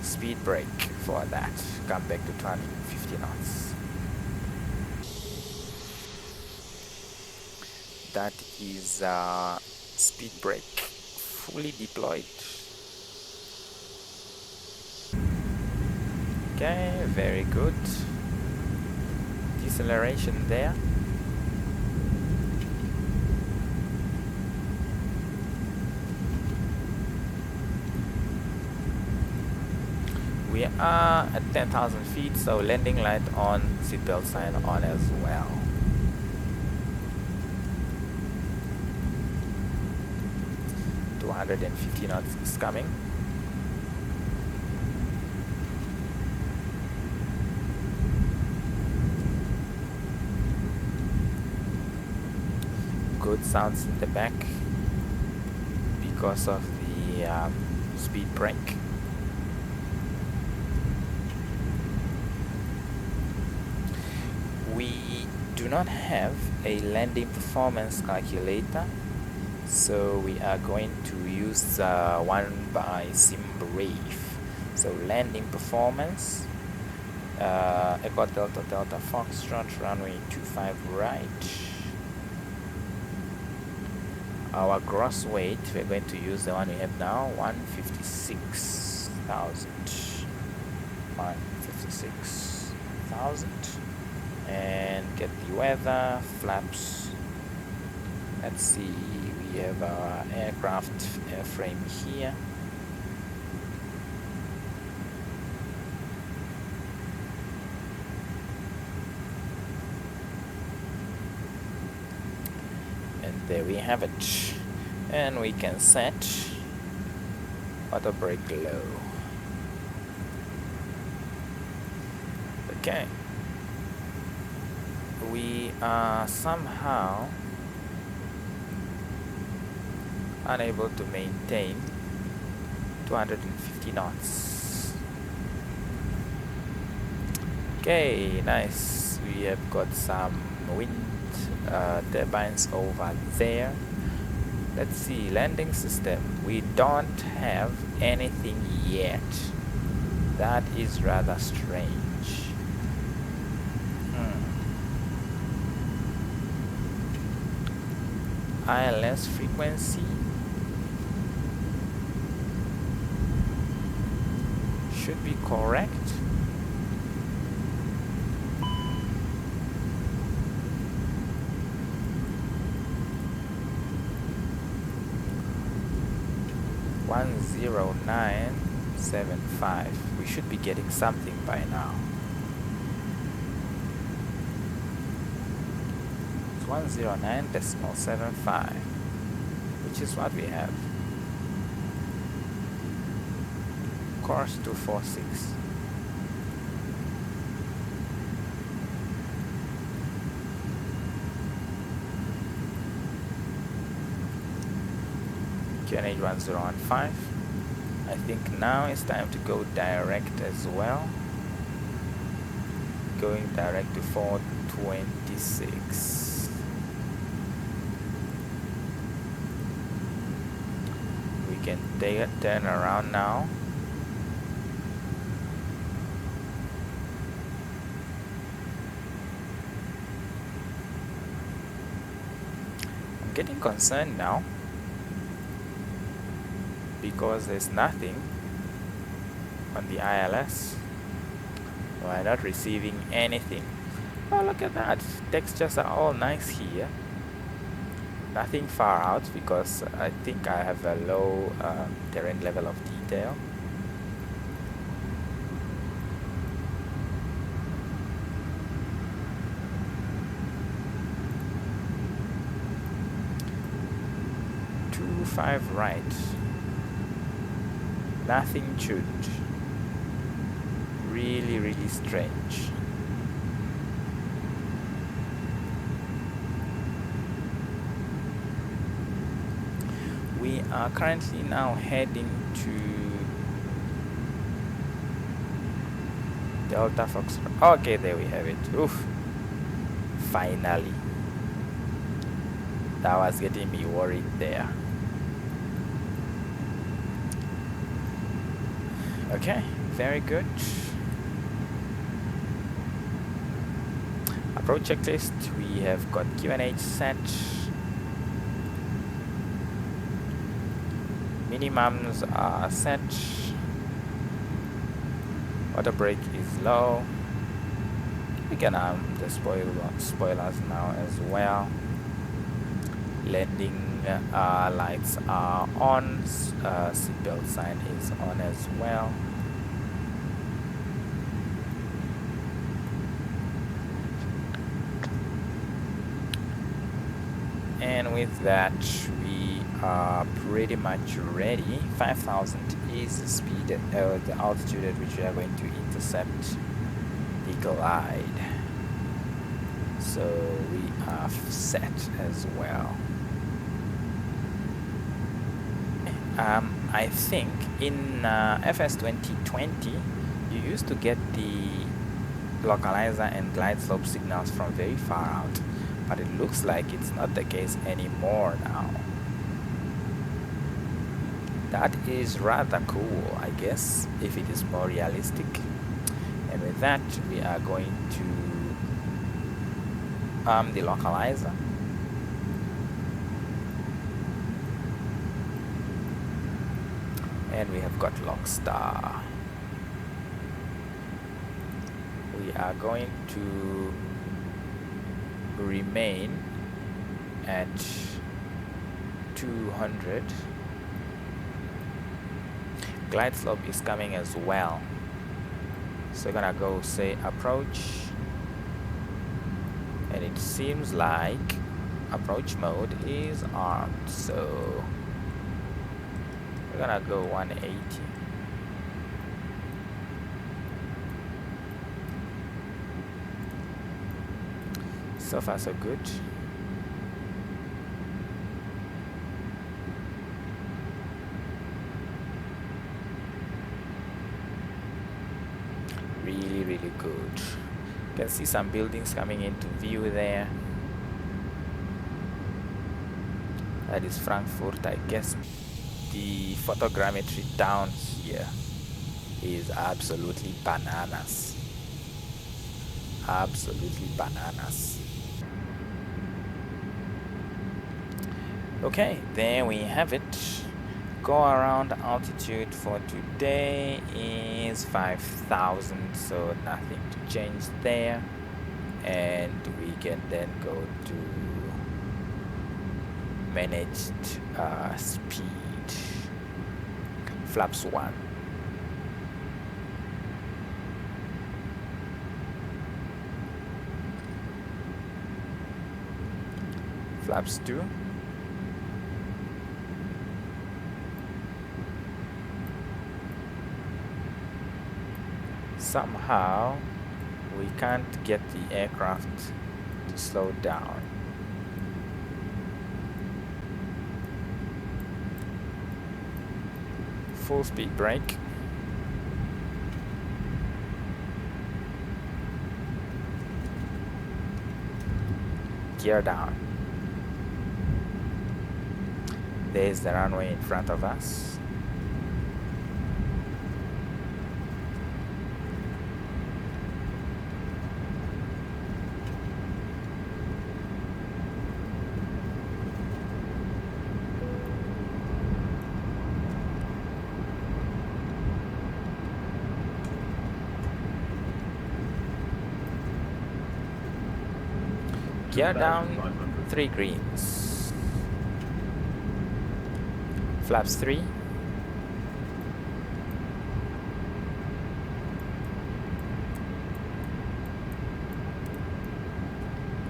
speed brake for that. Come back to 250 knots. That is speed brake fully deployed. Okay, very good. Deceleration there. We are at 10,000 feet, so landing light on, seatbelt sign on as well. .250 knots is coming. good sounds in the back because of the speed brake. We do not have a landing performance calculator, so we are going to use one by SimBrave. So landing performance, Echo Delta Delta Foxtrot, runway 25 right. Our gross weight, we're going to use the one we have now, 156,000. 156,000. And get the weather, flaps. Let's see, we have our aircraft airframe here. And there we have it. And we can set auto brake low. Okay. We are somehow unable to maintain 250 knots. Okay, nice. We have got some wind turbines over there. Let's see, landing system. We don't have anything yet. That is rather strange. ILS frequency should be correct. $10975. We should be getting something by now. 109.75, which is what we have. Course 246. QNH 1015. I think now it's time to go direct as well. Going direct to 426. Can turn around now. I'm getting concerned now because there's nothing on the ILS. We're not receiving anything. Oh, look at that. Textures are all nice here. Nothing far out because I think I have a low terrain level of detail. Two 5 right. Nothing tuned. Really, really strange. We are currently now heading to Delta Fox. Okay, there we have it. Oof. Finally. That was getting me worried there. Okay, very good. Approach checklist. We have got QNH set. Minimums are set. Auto brake is low. We can arm the spoilers now as well. Landing lights are on. Seatbelt sign is on as well. And with that, we are pretty much ready. 5,000 is the speed, the altitude at which we are going to intercept the glide. So we are set as well. I think in FS 2020 you used to get the localizer and glide slope signals from very far out, but it looks like it's not the case anymore now. That is rather cool, I guess, if it is more realistic. And with that, we are going to arm the localizer. And we have got Lockstar. We are going to remain at 200. Glide slope is coming as well. So we're gonna go say approach. And it seems like approach mode is armed. So we're gonna go 180. So far so good. Really good. You can see some buildings coming into view there. That is Frankfurt, I guess. The photogrammetry down here is absolutely bananas. Absolutely bananas. Okay, there we have it. Go around altitude for today is 5,000, so nothing to change there. And we can then go to managed speed. Flaps 1. Flaps 2. Somehow we can't get the aircraft to slow down. Full speed brake. Gear down. There's the runway in front of us. Gear down, 3 greens. Flaps 3.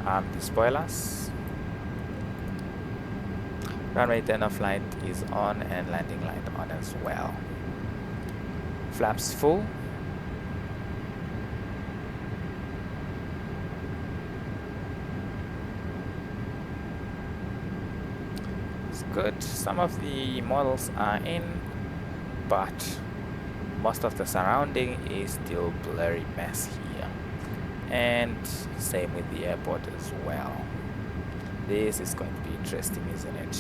Arm the spoilers. Runway 10 of light is on and landing light on as well. Flaps full. Good. Some of the models are in, but most of the surrounding is still blurry mess here. And same with the airport as well. This is going to be interesting, isn't it?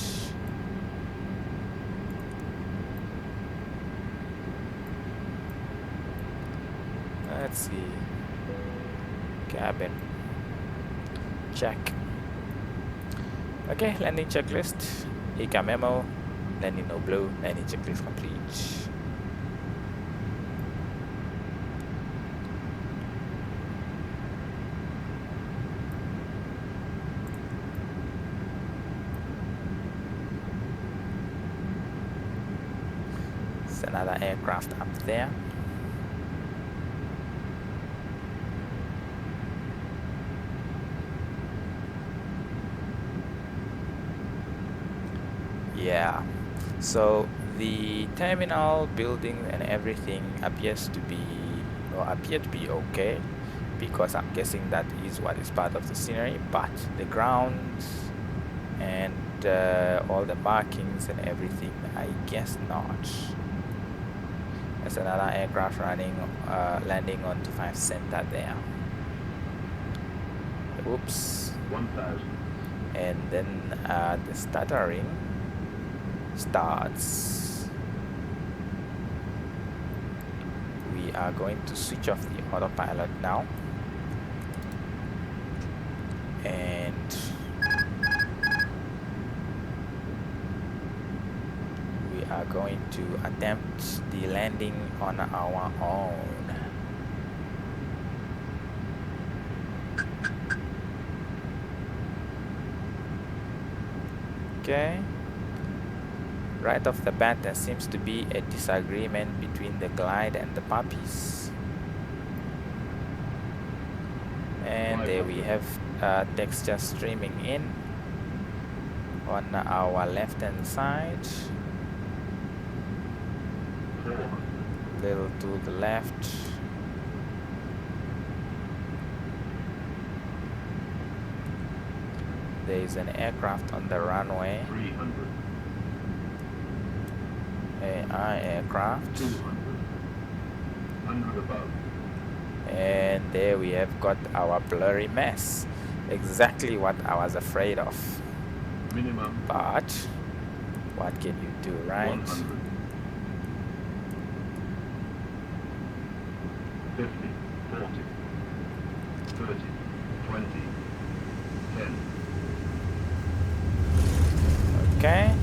Let's see. Cabin. Check. Okay, landing checklist. ECA memo, landing no blue, landing checklist complete. There's another aircraft up there. Yeah, so the terminal building and everything appear to be okay, because I'm guessing that is what is part of the scenery, but the ground and all the markings and everything, I guess not. There's another aircraft landing on 25 center there. Oops. 1,000. And then the stuttering starts. We are going to switch off the autopilot now, and we are going to attempt the landing on our own. Okay. Right off the bat, there seems to be a disagreement between the glide and the puppies. And there we have texture streaming in on our left hand side. Little to the left. There is an aircraft on the runway. 300. AI aircraft. 200. 100 above. And there we have got our blurry mess. Exactly what I was afraid of. Minimum. But what can you do, right? 100. 50. 40. 30. 20. 10. Okay.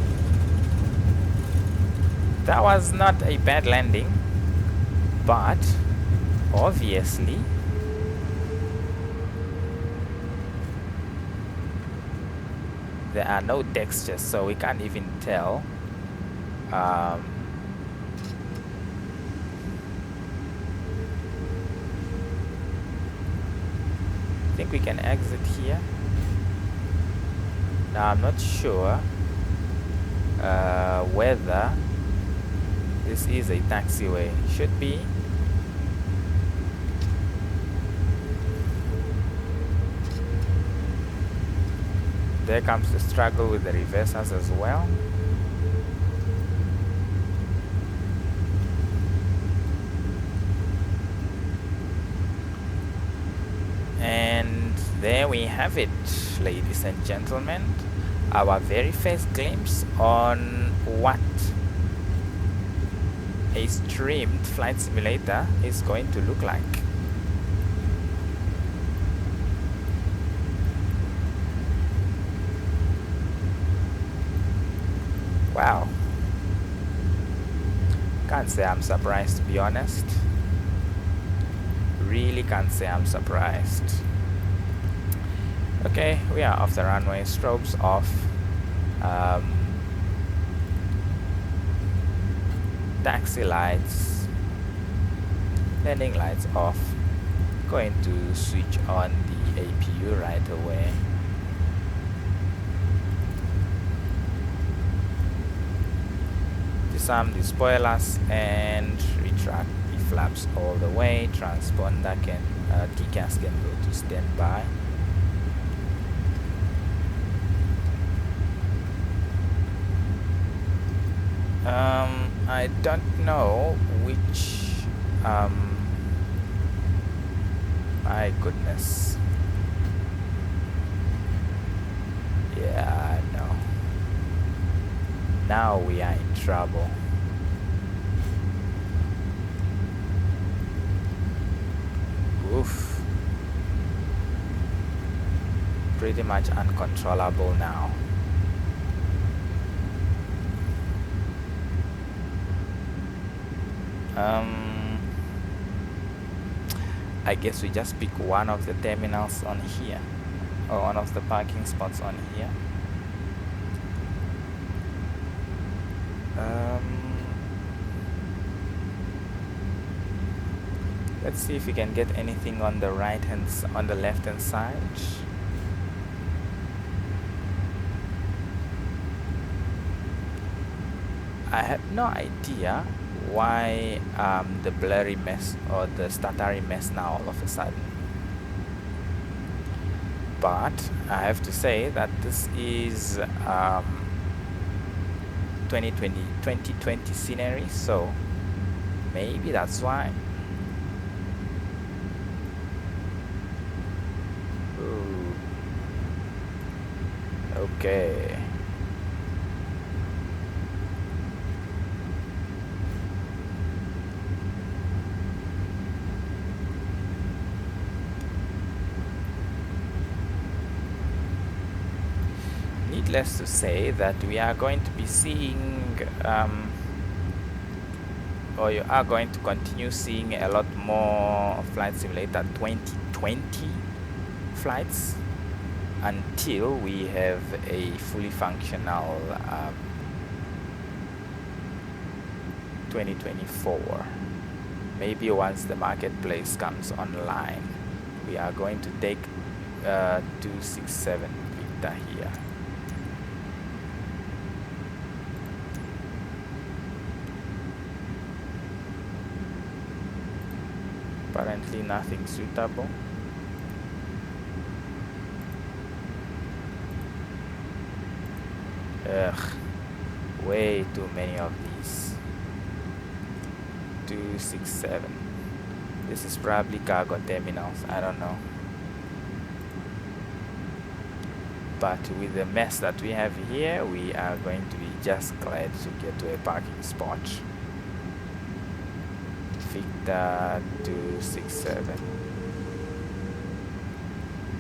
That was not a bad landing, but obviously there are no textures, so we can't even tell I think we can exit here. Now I'm not sure whether this is a taxiway. Should be. There comes the struggle with the reversers as well. And there we have it, ladies and gentlemen. Our very first glimpse on what a streamed flight simulator is going to look like. Wow. Can't say I'm surprised, to be honest. Really can't say I'm surprised. Okay, we are off the runway, strobes off. Taxi lights, landing lights off. Going to switch on the APU right away. Disarm the spoilers and retract the flaps all the way. Transponder can, TCAS can go to standby. I don't know which, my goodness. Yeah, I know. Now we are in trouble. Oof. Pretty much uncontrollable now. I guess we just pick one of the terminals on here, or one of the parking spots on here. Let's see if we can get anything on the on the left hand side. I have no idea why the blurry mess or the stuttery mess now all of a sudden. but I have to say that this is 2020 scenery, so maybe that's why. Ooh. Okay. Needless to say that we are going to be seeing or you are going to continue seeing a lot more Flight Simulator 2020 flights until we have a fully functional 2024. Maybe once the marketplace comes online, we are going to take 267 Victor here. Apparently nothing suitable. Ugh, way too many of these. 267. This is probably cargo terminals, I don't know. But with the mess that we have here, we are going to be just glad to get to a parking spot. Victor 267.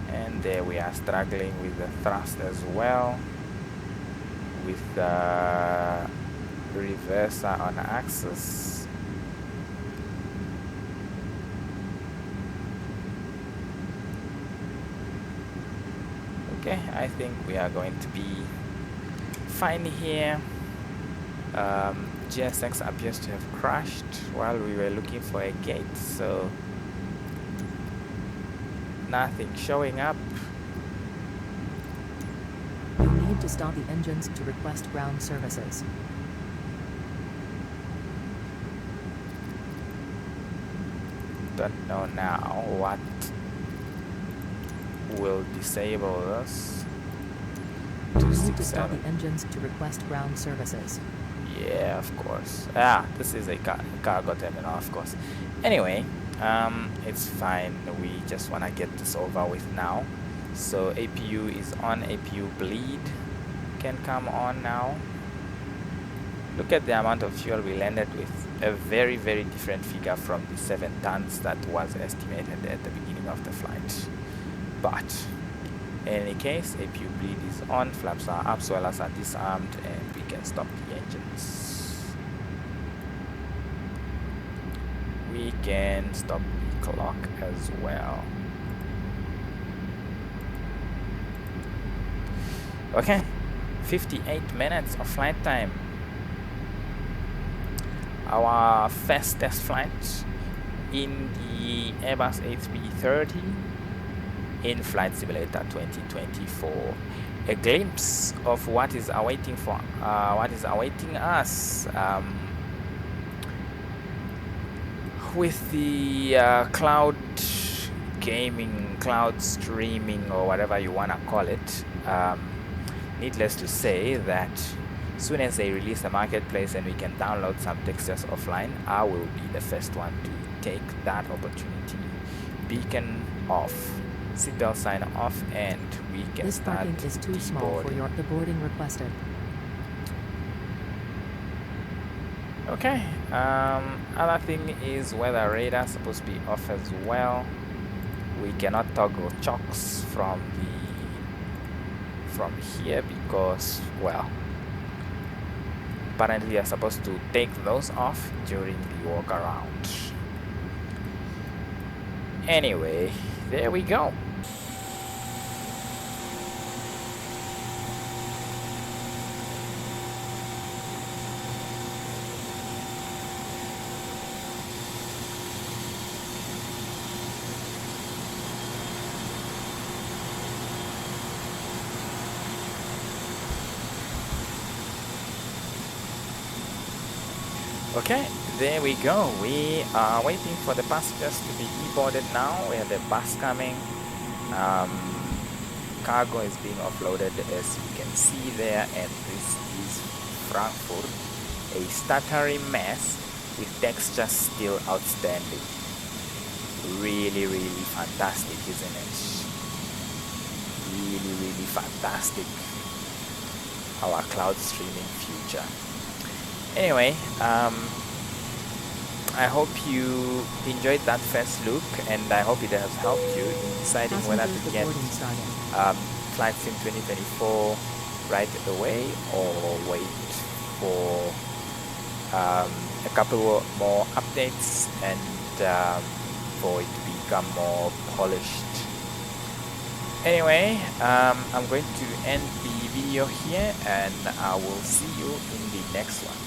And there we are struggling with the thrust as well, with the reverser on axis. Okay, I think we are going to be fine here. GSX appears to have crashed while we were looking for a gate, so nothing showing up. You need to stop the engines to request ground services. Don't know now what will disable us. You need to stop 267. the engines to request ground services. Yeah, of course. This is a cargo terminal, of course. Anyway, it's fine. We just want to get this over with now. So APU is on. APU bleed can come on now. Look at the amount of fuel we landed with. A very, very different figure from the 7 tons that was estimated at the beginning of the flight. But in any case, APU bleed is on, flaps are up, spoilers are disarmed, and we can stop the engines. We can stop the clock as well. Okay, 58 minutes of flight time. Our first test flight in the Airbus A330 in Flight Simulator 2024. A glimpse of what is awaiting us with the cloud gaming, cloud streaming, or whatever you want to call it. Needless to say that soon as they release the marketplace and we can download some textures offline, I will be the first one to take that opportunity. Beacon off, seatbelt sign off, and we can This start parking is too small for the boarding requested. Okay. Other thing is weather radar supposed to be off as well. We cannot toggle chocks from here because, well, apparently we are supposed to take those off during the walk around. Anyway, there we go. Okay, there we go. We are waiting for the passengers to be boarded now. We have the bus coming. cargo is being offloaded, as you can see there, and this is Frankfurt, a stuttering mess with texture still outstanding. Really, really fantastic, isn't it? Really, really fantastic. Our cloud streaming future. Anyway, I hope you enjoyed that first look, and I hope it has helped you in deciding whether Passengers, to the get boarding started. Flight Sim 2024 right away, or wait for a couple more updates and for it to become more polished. Anyway, I'm going to end the video here, and I will see you in the next one.